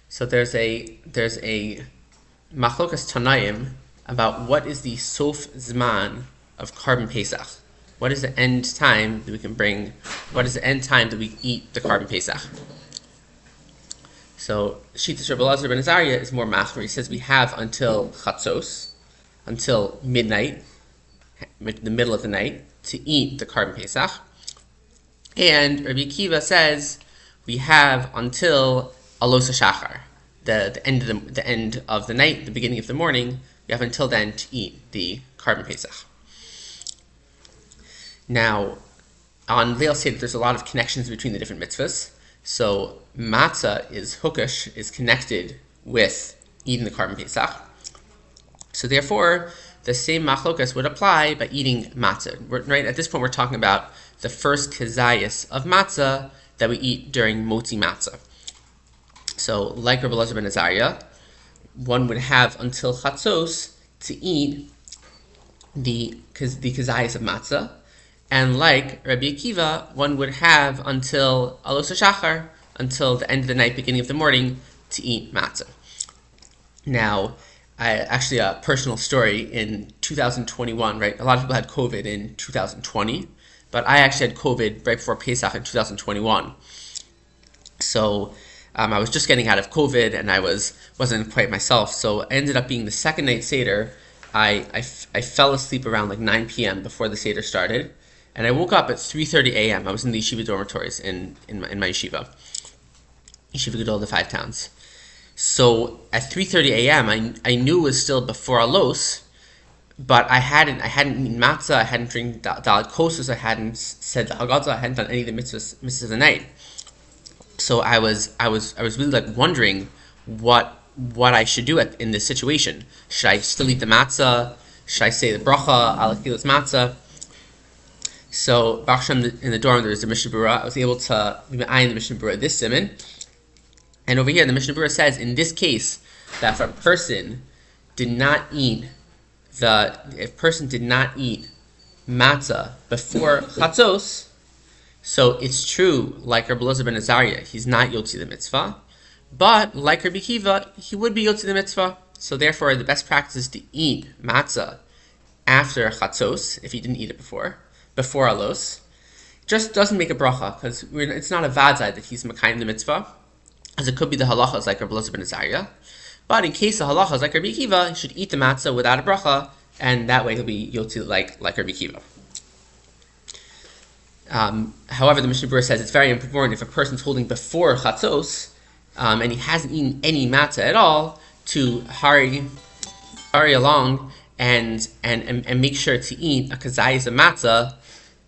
So there's a machlokas Tanaim about what is the sof zman of Carbon Pesach. What is the end time that we can bring? What is the end time that we eat the Carbon Pesach? So Shittas Rabbi Elazar ben Azariah is more machmer. He says we have until Chatzos, until midnight, the middle of the night, to eat the Carbon Pesach. And Rabbi Akiva says we have until Alos HaShachar, the end of the night, the beginning of the morning. We have until then to eat the Carbon Pesach. Now, on Leil Seder, there's a lot of connections between the different mitzvahs. So matzah is connected with eating the Carbon Pesach. So therefore, the same machlokas would apply by eating matzah. Right at this point, we're talking about the first kazayas of matzah that we eat during motzi matzah. So, like Rabbi Elazar ben Azariah, one would have until chatzos to eat the kazayas of matzah, and like Rabbi Akiva, one would have until alos hashachar, until the end of the night, beginning of the morning, to eat matzah. Now, actually, a personal story in 2021, right? A lot of people had COVID in 2020, but I actually had COVID right before Pesach in 2021. So I was just getting out of COVID, and I wasn't quite myself. So I ended up being the second night Seder. I fell asleep around like 9 p.m. before the Seder started, and I woke up at 3:30 a.m. I was in the yeshiva dormitories in my yeshiva Gedol of the Five Towns. So at 3:30 a.m. I knew it was still before Alos, but I hadn't eaten matzah, I hadn't drank dalit kosos, I hadn't said the Haggadah, I hadn't done any of the mitzvahs of the night. So I was really like wondering what I should do in this situation. Should I still eat the matzah? Should I say the bracha al achilas matzah? So Baruch Hashem, in the dorm there's the Mishnah Berurah. I was able to eye in the Mishnah Berurah this siman. And over here, the Mishnah Berurah says, in this case, that if a person did not eat matzah before chatzos, so it's true, like Rabbi Elazar ben Azariah, he's not yotzi the mitzvah, but like Rabbi Akiva, he would be yotzi the mitzvah. So therefore, the best practice is to eat matzah after chatzos, if he didn't eat it before alos. Just doesn't make a bracha, because it's not a vadzai that he's makayim the mitzvah, as it could be the halachas like Rabbi Elazar ben Azariah. But in case the halachas like Rabbi Akiva, he should eat the matzah without a bracha, and that way he'll be yotzi like Rabbi Akiva. However, the Mishnah Berurah says it's very important if a person's holding before chatzos, and he hasn't eaten any matzah at all, to hurry along and make sure to eat a kazayis of matzah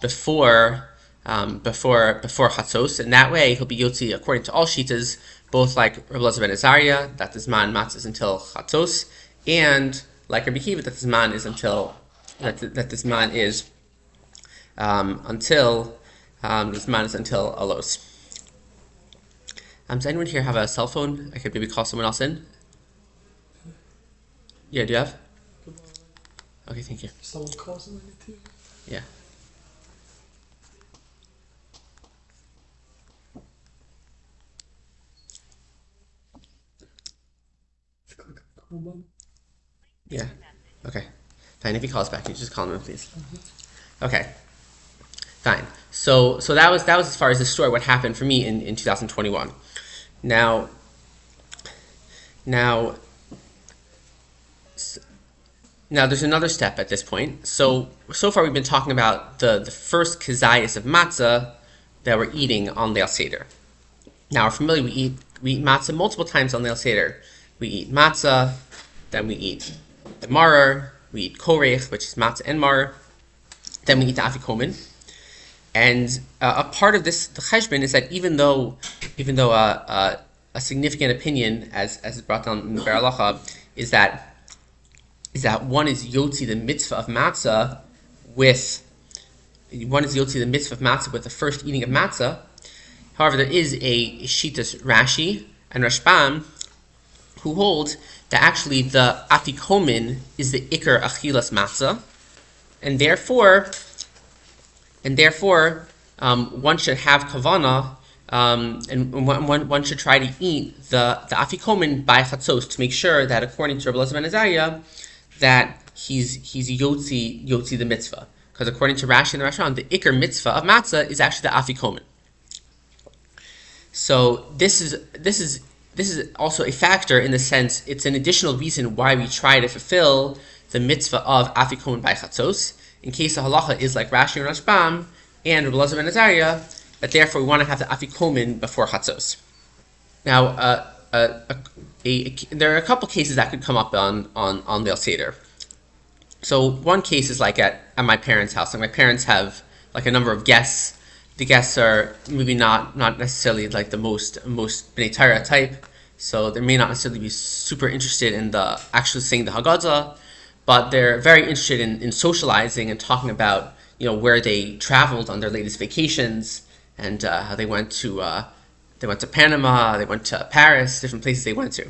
before chatzos, and that way he'll be yotzi according to all shittas, both like Rabbi Elazar ben Azariah, that the zman matzah is until chatzos, and like Rabbi Akiva, that the zman is until alos. Does anyone here have a cell phone? I could maybe call someone else in. Yeah, do you have? Okay, thank you. Someone calls in too. Yeah. Yeah. Okay. Fine. If he calls back, you just call him in, please. Okay. Fine. So that was as far as the story, what happened for me in 2021. Now there's another step at this point. So far we've been talking about the first kazayas of matzah that we're eating on Leil Seder. Now we're familiar, we eat matzah multiple times on Leil Seder. We eat matzah, then we eat the maror, we eat korech, which is matzah and maror, then we eat the Afikomen. And a part of this, the cheshbon, is that even though a significant opinion, as is brought down in the Ber Halacha, is that one is yotzi the mitzvah of matzah with the first eating of matzah. However, there is a shittas Rashi and Rashbam who hold that actually the Afikomen is the ikar achilas matzah, and therefore one should have kavana And one should try to eat the Afikomen by Chatzos to make sure that, according to Rabbi Elazar ben Azariah, that he's yotzi the mitzvah. Because according to Rashi and the Rashban, the ikar mitzvah of matzah is actually the Afikomen. So this is also a factor in the sense it's an additional reason why we try to fulfill the mitzvah of Afikomen by Chatzos, in case the halacha is like Rashi and Rashbam and Rabbi Elazar ben Azariah, that therefore we want to have the Afikomen before Chatzos. Now, there are a couple cases that could come up on Leil Seder. So one case is like at my parents' house. Like my parents have like a number of guests. The guests are maybe not necessarily like the most Bnei Torah type, so they may not necessarily be super interested in the actually saying the Haggadah, but they're very interested in socializing and talking about where they traveled on their latest vacations and how they went to Panama, they went to Paris, different places they went to.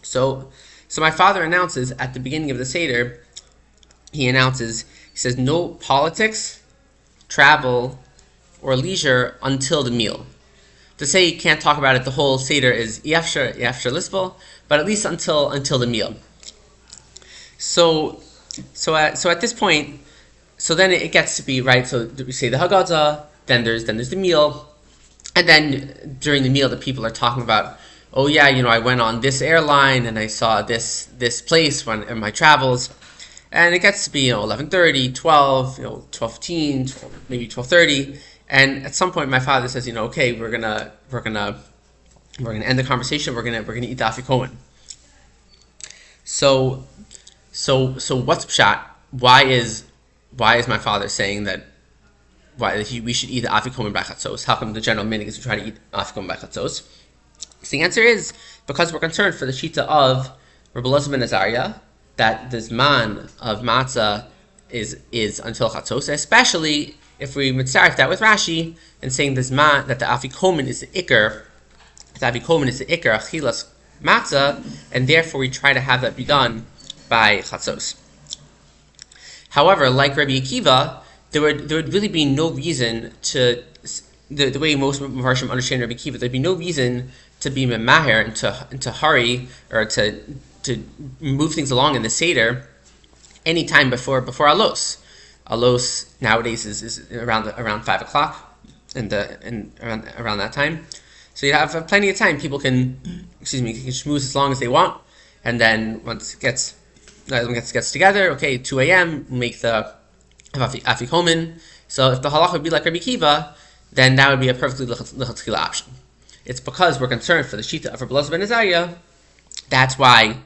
So my father announces at the beginning of the Seder, he says no politics, travel, or leisure until the meal. To say you can't talk about it the whole Seder is yafshar lisbol, but at least until the meal. So at this point, so then it gets to be right. So we say the Haggadah, then there's the meal, and then during the meal the people are talking about, oh yeah, I went on this airline and I saw this place in my travels, and it gets to be 11:30, 12, 12:15, maybe 12:30. And at some point, my father says, okay, we're gonna end the conversation. We're gonna eat the Afikomen. So what's pshat? Why is my father saying that? We should eat the Afikomen by Chatzos? How come the general minhag is to try to eat Afikomen by Chatzos? So the answer is because we're concerned for the shita of Rabbi Elazar ben Azariah that the zman of matzah is until Chatzos, especially if we mitzaref that with Rashi and saying that the Afikomen is the ikar, achilas matzah, and therefore we try to have that be done by Chatzos. However, like Rabbi Akiva, there would really be no reason to the way most Mepharshim understand Rabbi Akiva. There'd be no reason to be memaher and to hurry or to move things along in the Seder any time before Alos. Alos nowadays is around 5 o'clock and around that time. So you have plenty of time. People can schmooze as long as they want, and then once it gets together, okay, 2 a.m. make the Afikomen. So if the halacha would be like Rabbi Akiva, then that would be a perfectly lechatchila option. It's because we're concerned for the shita of Rabbi Elazar ben Azariah. That's why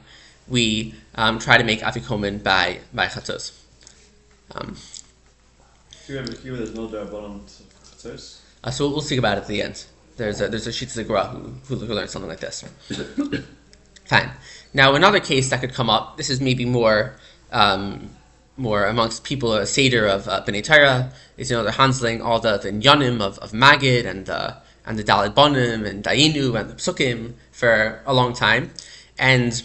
we try to make Afikomen by Chatzos. There's no Darbanon Chatzos. So we'll speak about it at the end. There's a Shita Zagura who learned something like this. Fine. Now another case that could come up. This is maybe more amongst people. A Seder of Bnei Torah is they're handling all the Nyanim of Magid and the Daled Bonim and Dayinu and the Psukim for a long time, and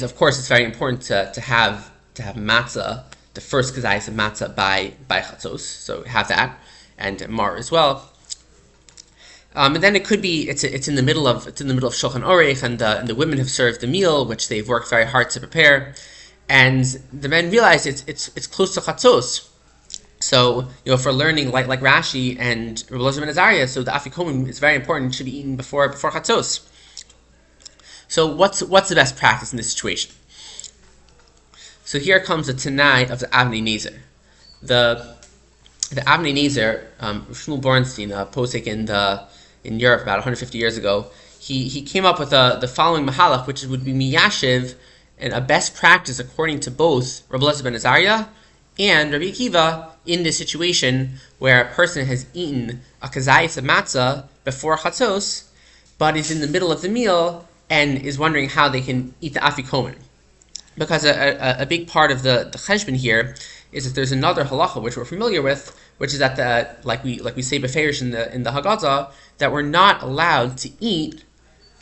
of course it's very important to have matzah, the first kazayis of matzah by Chatzos, so have that, and mar as well. And then it could be it's in the middle of Shulchan Aruch, and the women have served the meal which they've worked very hard to prepare, and the men realize it's close to Chatzos. So for learning like Rashi and Rabbi Elazar ben Azariah, so the Afikomen is very important, should be eaten before Chatzos. So what's the best practice in this situation? So here comes the Tanai of the Avnei Nezer. The Avnei Nezer, Shmuel Bornstein, a posek in Europe about 150 years ago, he came up with the following mahalach, which would be miyashiv, and a best practice according to both Rabbi Elazar ben Azariah and Rabbi Akiva in this situation where a person has eaten a kazayis of matzah before Chatzos, but is in the middle of the meal and is wondering how they can eat the Afikomen. Because a big part of the cheshbon here is that there's another halacha which we're familiar with, which is that like we say beferish in the Haggadah, that we're not allowed to eat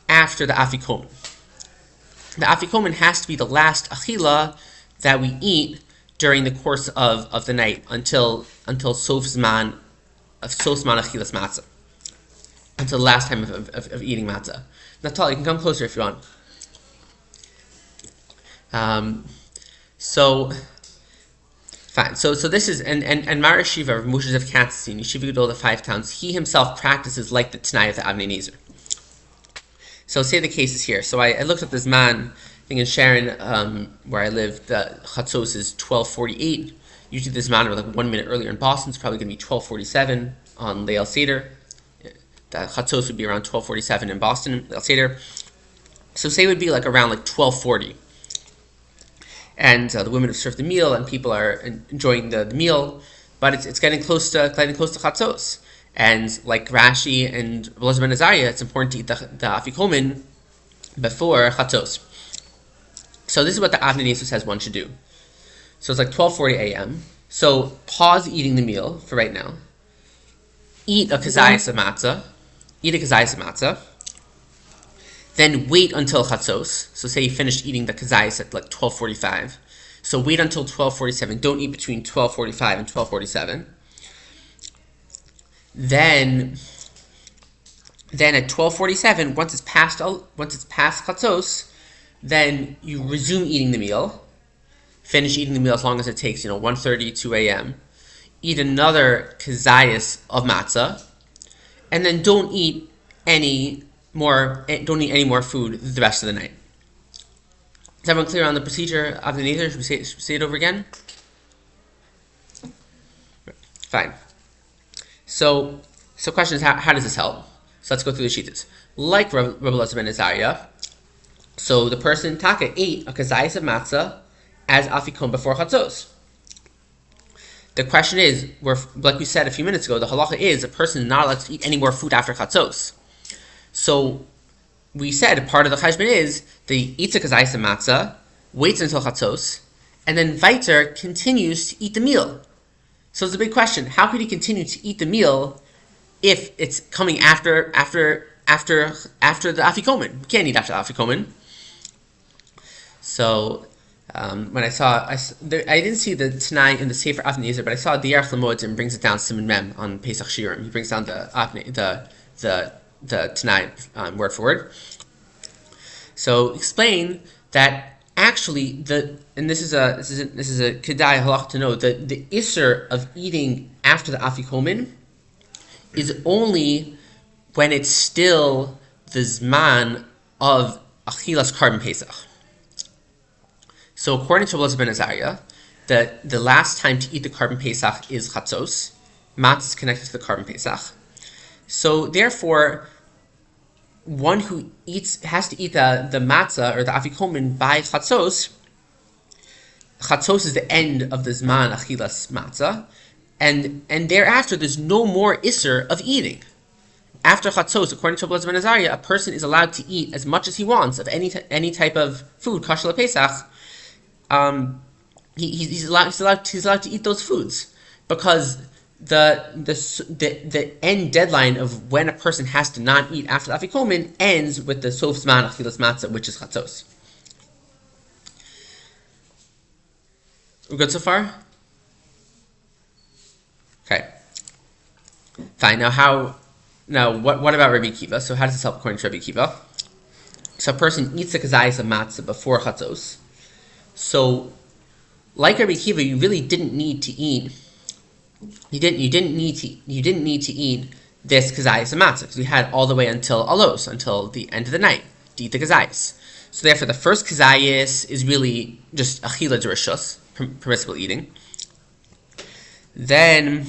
after the Afikomen. The Afikomen has to be the last achila that we eat during the course of the night until sof zman achilas matzah. until the last time of eating matzah. Natal, you can come closer if you want. So fine. So this is and Mar Shiva, Moshe of Chatzos, Yeshiva Gedol of the 5 towns. He himself practices like the Tanai of the Avnei Nezer. So say the case is here. So I looked up this man. I think in Sharon, where I live, the Chatzos is 12:48. Usually this man was like 1 minute earlier in Boston. It's probably going to be 12:47 on Leil Seder. The Chatzos would be around 12:47 in Boston, Leil Seder. So say it would be like around like 12:40. And the women have served the meal, and people are enjoying the meal, but it's getting close to Chatzos. And like Rashi and Elazar ben Azariah, it's important to eat the Afikomen before Chatzos. So this is what the Avnei Nezer says one should do. So it's like 12:40 a.m. So pause eating the meal for right now. Eat a kazayas of matzah. Then wait until Chatzos. So say you finished eating the kazayas at like 12:45. So wait until 12:47. Don't eat between 12:45 and 12:47. Then at 12:47, once it's past Chatzos, then you resume eating the meal. Finish eating the meal as long as it takes, 1:30, 2 a.m. Eat another kazayas of matzah, and then don't eat any more food the rest of the night. Is everyone clear on the procedure of the Nezer? Should we say it over again? Fine. So question is, how does this help? So let's go through the shittas. Like Rabbi Elazar ben Azariah, so the person Taka ate a kazayas of matzah as Afikomen before Chatzos. The question is, like we said a few minutes ago, the halacha is a person is not allowed to eat any more food after Chatzos. So we said part of the cheshbon is that he eats a kazayas of matzah, waits until Chatzos, and then weiter continues to eat the meal. So it's a big question. How could he continue to eat the meal if it's coming after the Afikomen? We can't eat after the Afikomen. So when I didn't see the Tanai in the Sefer Avnei Nezer, but I saw the Yerach Lamodim brings it down Siman Mem on Pesach Shirim. He brings down the Tanai word for word. So explain that actually this is a kedai halach to know that the iser of eating after the Afikomen is only when it's still the zman of achilas carbon pesach. So according to Elazar ben Azariah, the last time to eat the carbon pesach is Chatzos. Matzah is connected to the carbon pesach. So therefore, one who has to eat the matzah or the Afikomen by Chatzos. Chatzos is the end of the zman achilas matzah, and thereafter there's no more iser of eating. After Chatzos, according to Elazar ben Azariah, a person is allowed to eat as much as he wants of any type of food, kosher Pesach. He's allowed to eat those foods because the end deadline of when a person has to not eat after the Afikomen ends with the sof zman achilas matzah, which is Chatzos. We're good so far? Okay. Fine. Now what about Rabbi Akiva? So how does this help according to Rabbi Akiva? So a person eats the kazayas of matzah before Chatzos. So, like Rabbi Akiva, you really didn't need to eat. You didn't need to eat this kazayas of matzah because we had all the way until alos, until the end of the night to eat the kazayas. So therefore, the first kazayas is really just achila derishos, permissible eating. Then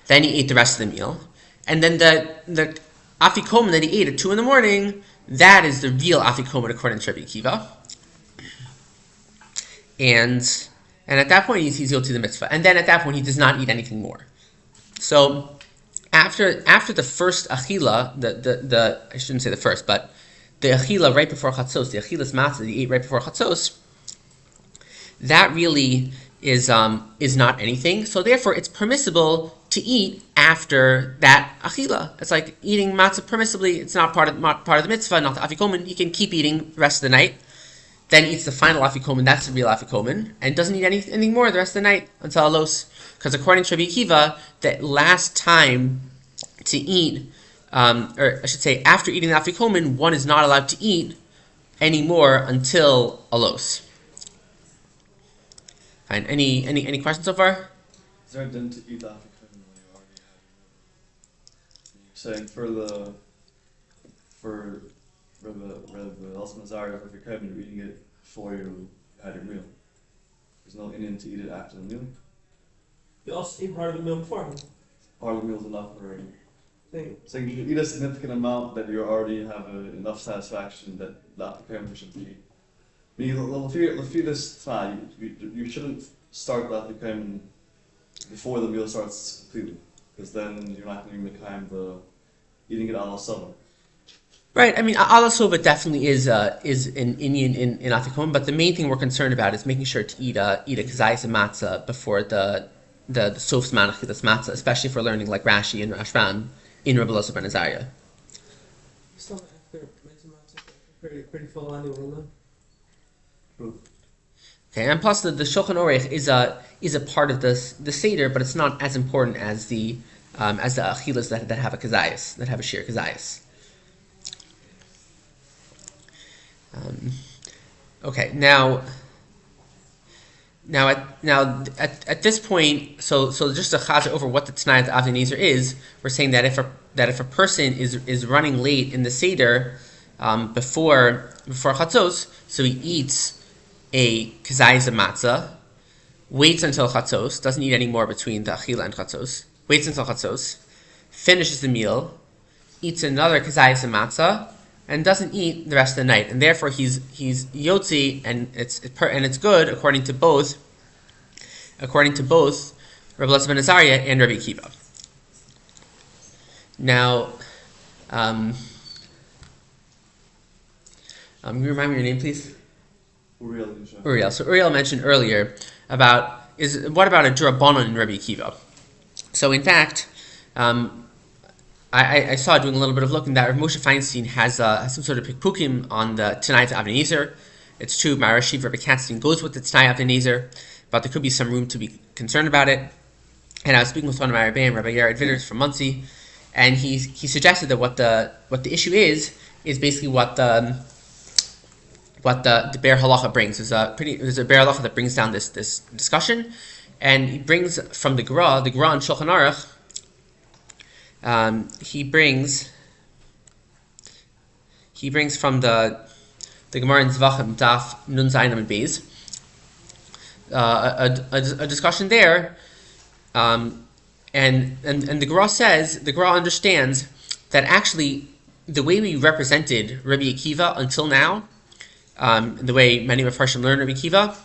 he ate the rest of the meal, and then the afikomen that he ate at 2 a.m, that is the real afikomen according to Rabbi Akiva. And at that point he's guilty of the mitzvah, and then at that point he does not eat anything more. So after the first achila, the I shouldn't say the first, but the achila right before chatzos, the achilas matzah that he ate right before chatzos, that really is not anything. So therefore it's permissible to eat after that achila. It's like eating matzah permissibly. It's not part of the mitzvah, not the afikomen. He can keep eating the rest of the night. Then eats the final afikomen, that's the real afikomen, and doesn't eat anything more the rest of the night until alos. Because according to Rabbi Akiva, that last time to eat or I should say, after eating the Afikomen, one is not allowed to eat anymore until alos. Fine. Any questions so far? Is there a din to eat Afikomen when you already had your meal? Saying for Rebbe Elazar, if you're eating it before you had your meal. There's no Indian to eat it after the meal. You also eat part of the meal before. Part of the meal is enough already. Thing. So you should eat a significant amount that you already have enough satisfaction that the Afikomen should be. You shouldn't start the Afikomen before the meal starts completely, because then you're not going to be making the eating it al summer. Right. I mean, ala sova definitely is an Indian in Afikomen, but the main thing we're concerned about is making sure to eat a kazayis and matzah before the sof's manachilas matzah, especially for learning like Rashi and Rashban in Rebbe Elazar ben Azariah. Still after pretty full anyway. Okay, and plus the Shulchan Aruch is a part of the Seder, but it's not as important as the achilas that have a kazayis, that have a shir kazayis. Okay, now at this point, so just to chazer over what the Tanai of the Avnei Nezer is, we're saying that if a person is running late in the Seder before Chatzos, so he eats a kazayis matzah, waits until Chatzos, doesn't eat any more between the achila and Chatzos, waits until Chatzos, finishes the meal, eats another kazayis matzah, and doesn't eat the rest of the night, and therefore he's yotzi, and it's good according to both Rebbe Elazar ben Azariah and Rabbi Akiva. Now, can you remind me your name, please? Uriel. So Uriel mentioned earlier what about a drabanan in Rabbi Akiva? So in fact, I saw doing a little bit of looking that Rav Moshe Feinstein has some sort of pikpukim on the Tanai of Avnei Nezer. It's true, my Rashiv Rabbi Katzstein goes with the Tanai of Avnei Nezer, but there could be some room to be concerned about it. And I was speaking with one of my Rebbeim, Rabbi Yared Vitters from Muncie, and he suggested that what the issue is basically what the Be'er Halacha brings. There's a Be'er Halacha that brings down this discussion, and he brings from the Gra in Shulchan Aruch. He brings from the Gemara in Zvachim Daf Nun Zayin and Beis a discussion there, and the Gra understands that actually the way we represented Rabbi Akiva until now, the way many of Farshim learn Rabbi Akiva,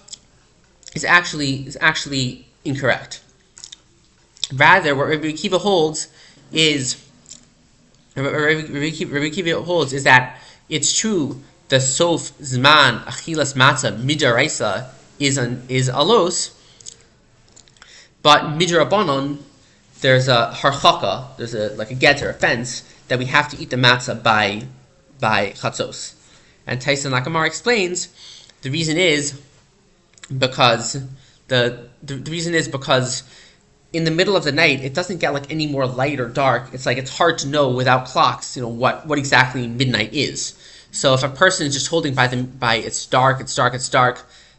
is actually incorrect. Rather, what Rabbi Akiva holds is that it's true the sof zman achilas matzah midaraisa is alos, but midrabanon there's a harchaka, there's a getter, a fence that we have to eat the matzah by chatzos. And Tyson Lakamar explains the reason is because in the middle of the night, it doesn't get any more light or dark. It's hard to know without clocks, what exactly midnight is. So if a person is just holding by it's dark.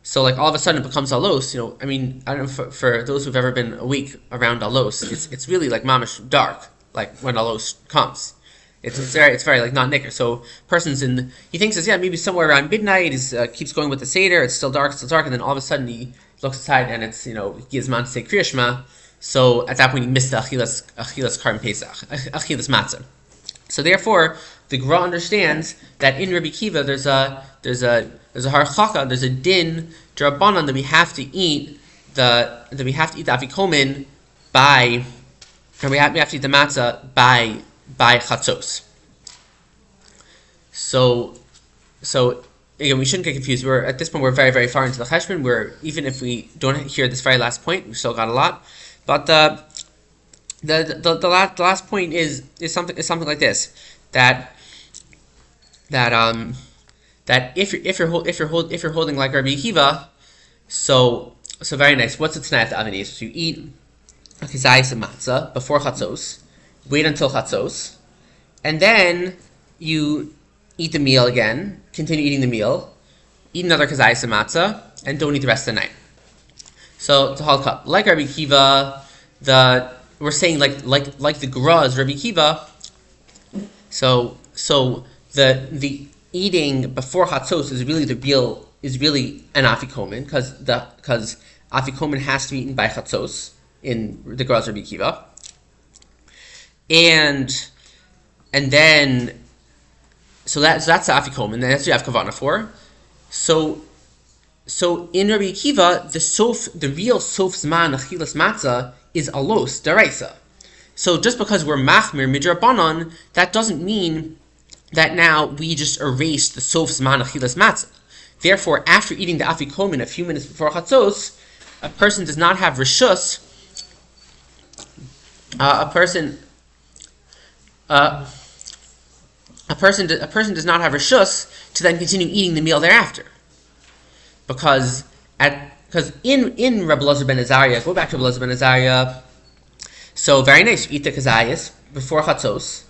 So all of a sudden it becomes alos. I don't know for those who've ever been awake around alos, it's really mamish dark, when alos comes. It's very not nicker. So he thinks maybe somewhere around midnight, keeps going with the Seder, it's still dark, and then all of a sudden he looks aside and it's he gives man to say Kriya Shema. So at that point he missed the achilas karm pesach, achilas matzah. So therefore the Gra understands that in Rabbi Akiva there's a harchaka, there's a din drabanan that we have to eat the Afikomen we have to eat the matzah by chatzos. So again, we shouldn't get confused. At this point we're very, very far into the cheshbon. Even if we don't hear this very last point, we've still got a lot. But the last point is something like this, that if you're holding like Rabbi Akiva, so very nice. What's the Tanai of the Avnei Nezer? So you eat a kazayis matzah before chatzos, wait until chatzos, and then you eat the meal again, continue eating the meal, eat another kazayas and matzah, and don't eat the rest of the night. So it's a halakha. Like Rabbi Kiva, we're saying like the Graz, Rabbi Kiva. So the eating before Chatzos is really an Afikomen, because Afikomen has to be eaten by Chatzos in the Graz Rabbi Kiva, and then that's the Afikomen, and that's what you have kavana for. So in Rabbi Akiva, the real sof zman achilas matzah is alos deraisa. So just because we're machmir midrabanan, that doesn't mean that now we just erase the sof zman achilas matzah. Therefore, after eating the afikomen a few minutes before chatzos, a person does not have rishus. A person does not have rishus to then continue eating the meal thereafter. Because in Rabbi Elazar ben Azariah, go back to Rabbi Elazar ben Azariah. So very nice, you eat the kazayas before chatzos.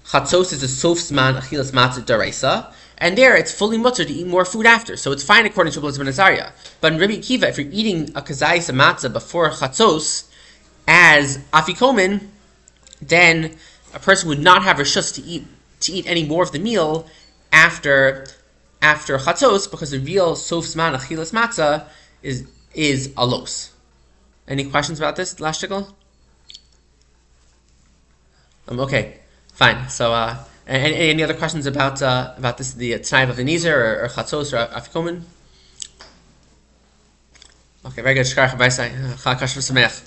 Chatzos is a sof zman achilas matzah deraisa, and there it's fully mutter to eat more food after. So it's fine according to Rabbi Elazar ben Azariah. But in Rabbi Akiva, if you're eating a kazayas and matzah before chatzos as afikomen, then a person would not have rishus to eat any more of the meal after chatzos, because the real sof zman achilas matzah is alos. Any questions about this last shtickle? Okay, fine. So, any other questions about this, the Tanai of the Nizer or chatzos or afikomen? Okay, very good. Shkar chabaisai. Chag kasher v'sameach.